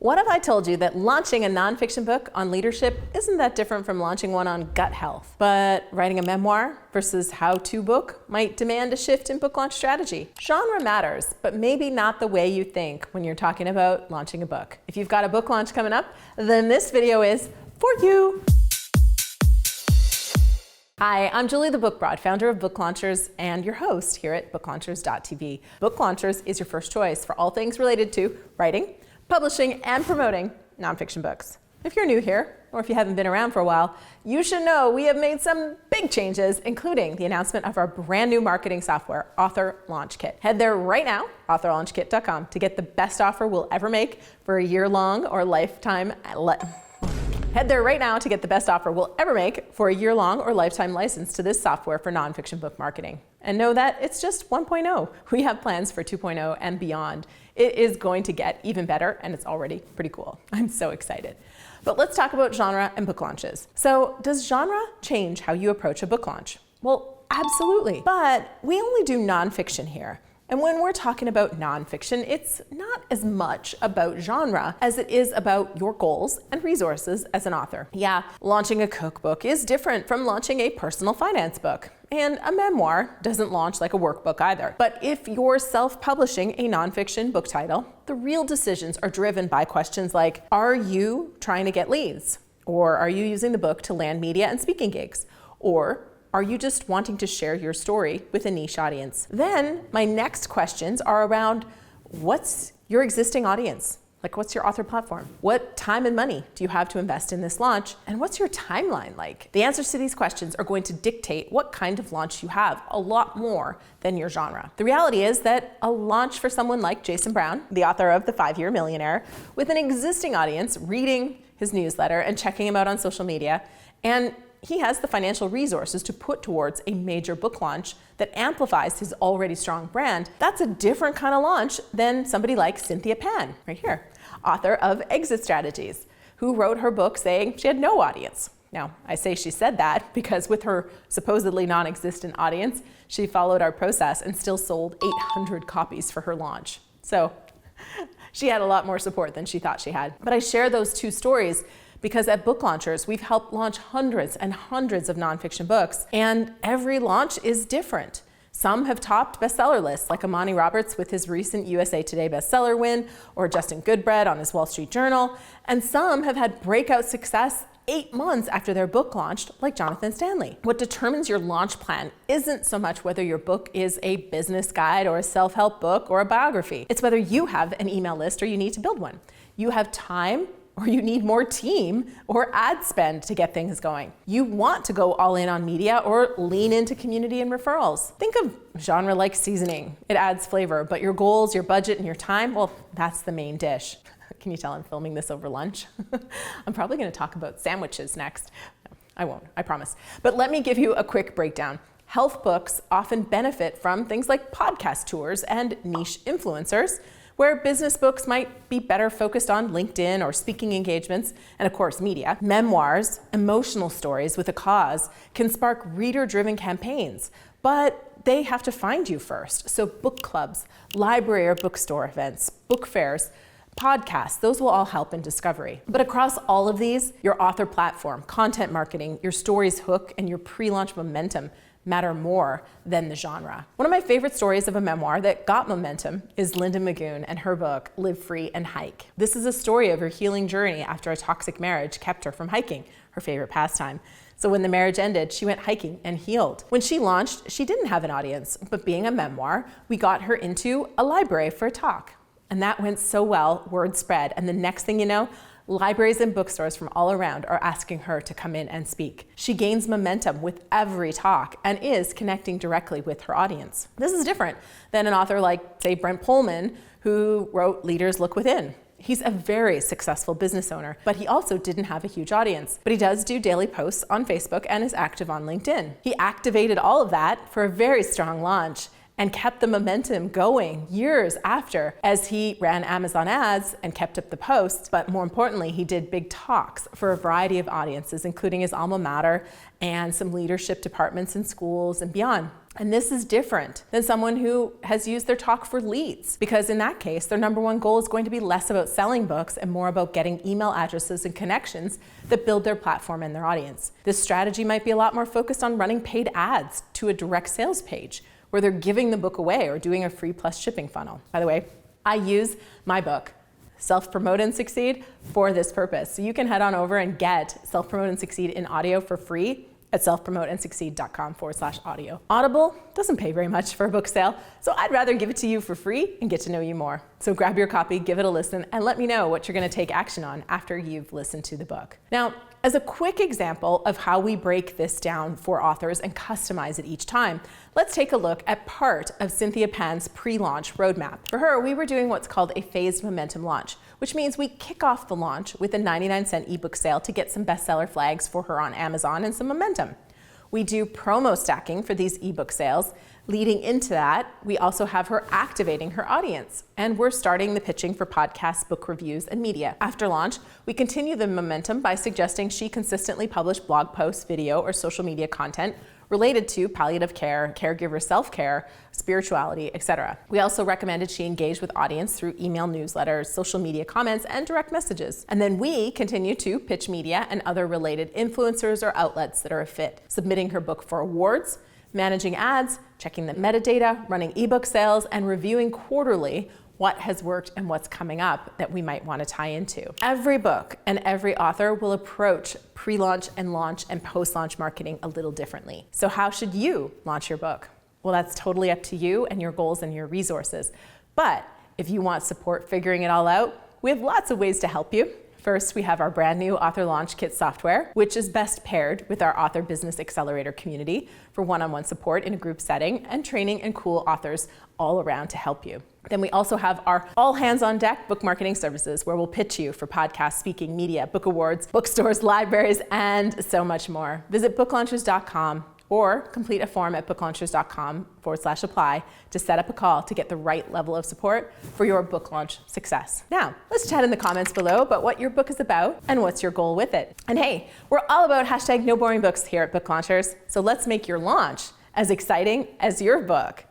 What if I told you that launching a nonfiction book on leadership isn't that different from launching one on gut health? But writing a memoir versus how-to book might demand a shift in book launch strategy. Genre matters, but maybe not the way you think when you're talking about launching a book. If you've got a book launch coming up, then this video is for you. Hi, I'm Julie the Book Broad, founder of Book Launchers and your host here at booklaunchers.tv. Book Launchers is your first choice for all things related to writing, publishing, and promoting nonfiction books. If you're new here, or if you haven't been around for a while, you should know we have made some big changes, including the announcement of our brand new marketing software, Author Launch Kit. Head there right now, authorlaunchkit.com, to get the best offer we'll ever make for a year-long or lifetime license to this software for nonfiction book marketing. And know that it's just 1.0. We have plans for 2.0 and beyond. It is going to get even better, and it's already pretty cool. I'm so excited. But let's talk about genre and book launches. So, does genre change how you approach a book launch? Well, absolutely. But we only do nonfiction here. And when we're talking about nonfiction, it's not as much about genre as it is about your goals and resources as an author. Yeah, launching a cookbook is different from launching a personal finance book. And a memoir doesn't launch like a workbook either. But if you're self-publishing a nonfiction book title, the real decisions are driven by questions like, are you trying to get leads? Or are you using the book to land media and speaking gigs? Or are you just wanting to share your story with a niche audience? Then my next questions are around, what's your existing audience? Like, what's your author platform? What time and money do you have to invest in this launch? And what's your timeline like? The answers to these questions are going to dictate what kind of launch you have, a lot more than your genre. The reality is that a launch for someone like Jason Brown, the author of The 5-Year Millionaire, with an existing audience reading his newsletter and checking him out on social media, and he has the financial resources to put towards a major book launch that amplifies his already strong brand. That's a different kind of launch than somebody like Cynthia Pan, right here, author of Exit Strategies, who wrote her book saying she had no audience. Now, I say she said that because with her supposedly non-existent audience, she followed our process and still sold 800 copies for her launch. So she had a lot more support than she thought she had. But I share those two stories because at Book Launchers, we've helped launch hundreds and hundreds of nonfiction books, and every launch is different. Some have topped bestseller lists, like Amani Roberts with his recent USA Today bestseller win, or Justin Goodbread on his Wall Street Journal, and some have had breakout success 8 months after their book launched, like Jonathan Stanley. What determines your launch plan isn't so much whether your book is a business guide or a self-help book or a biography. It's whether you have an email list or you need to build one. You have time, or you need more team or ad spend to get things going. You want to go all in on media or lean into community and referrals. Think of genre like seasoning. It adds flavor, but your goals, your budget, and your time, well, that's the main dish. Can you tell I'm filming this over lunch? I'm probably gonna talk about sandwiches next. No, I won't, I promise. But let me give you a quick breakdown. Health books often benefit from things like podcast tours and niche influencers, where business books might be better focused on LinkedIn or speaking engagements, and of course media. Memoirs, emotional stories with a cause, can spark reader-driven campaigns, but they have to find you first. So book clubs, library or bookstore events, book fairs, podcasts, those will all help in discovery. But across all of these, your author platform, content marketing, your story's hook, and your pre-launch momentum matter more than the genre. One of my favorite stories of a memoir that got momentum is Linda Magoon and her book, Live Free and Hike. This is a story of her healing journey after a toxic marriage kept her from hiking, her favorite pastime. So when the marriage ended, she went hiking and healed. When she launched, she didn't have an audience, but being a memoir, we got her into a library for a talk. And that went so well, word spread, and the next thing you know, libraries and bookstores from all around are asking her to come in and speak. She gains momentum with every talk and is connecting directly with her audience. This is different than an author like, say, Brent Pullman, who wrote Leaders Look Within. He's a very successful business owner, but he also didn't have a huge audience. But he does do daily posts on Facebook and is active on LinkedIn. He activated all of that for a very strong launch and kept the momentum going years after as he ran Amazon ads and kept up the posts. But more importantly, he did big talks for a variety of audiences, including his alma mater and some leadership departments in schools and beyond. And this is different than someone who has used their talk for leads, because in that case, their number one goal is going to be less about selling books and more about getting email addresses and connections that build their platform and their audience. This strategy might be a lot more focused on running paid ads to a direct sales page where they're giving the book away or doing a free plus shipping funnel. By the way, I use my book, Self-Promote and Succeed, for this purpose. So you can head on over and get Self-Promote and Succeed in audio for free at selfpromoteandsucceed.com/audio. Audible doesn't pay very much for a book sale, so I'd rather give it to you for free and get to know you more. So grab your copy, give it a listen, and let me know what you're going to take action on after you've listened to the book. Now, as a quick example of how we break this down for authors and customize it each time, let's take a look at part of Cynthia Pan's pre-launch roadmap. For her, we were doing what's called a phased momentum launch, which means we kick off the launch with a 99-cent ebook sale to get some bestseller flags for her on Amazon and some momentum. We do promo stacking for these ebook sales. Leading into that, we also have her activating her audience, and we're starting the pitching for podcasts, book reviews, and media. After launch, we continue the momentum by suggesting she consistently publish blog posts, video, or social media content related to palliative care, caregiver self-care, spirituality, etc. We also recommended she engage with audience through email newsletters, social media comments, and direct messages. And then we continue to pitch media and other related influencers or outlets that are a fit, submitting her book for awards, managing ads, checking the metadata, running ebook sales, and reviewing quarterly what has worked and what's coming up that we might want to tie into. Every book and every author will approach pre-launch and launch and post-launch marketing a little differently. So how should you launch your book? Well, that's totally up to you and your goals and your resources. But if you want support figuring it all out, we have lots of ways to help you. First, we have our brand new Author Launch Kit software, which is best paired with our Author Business Accelerator community for one-on-one support in a group setting and training and cool authors all around to help you. Then we also have our all hands on deck book marketing services, where we'll pitch you for podcasts, speaking, media, book awards, bookstores, libraries, and so much more. Visit booklaunchers.com or complete a form at booklaunchers.com/apply to set up a call to get the right level of support for your book launch success. Now, let's chat in the comments below about what your book is about and what's your goal with it. And hey, we're all about #NoBoringBooks here at Book Launchers, so let's make your launch as exciting as your book.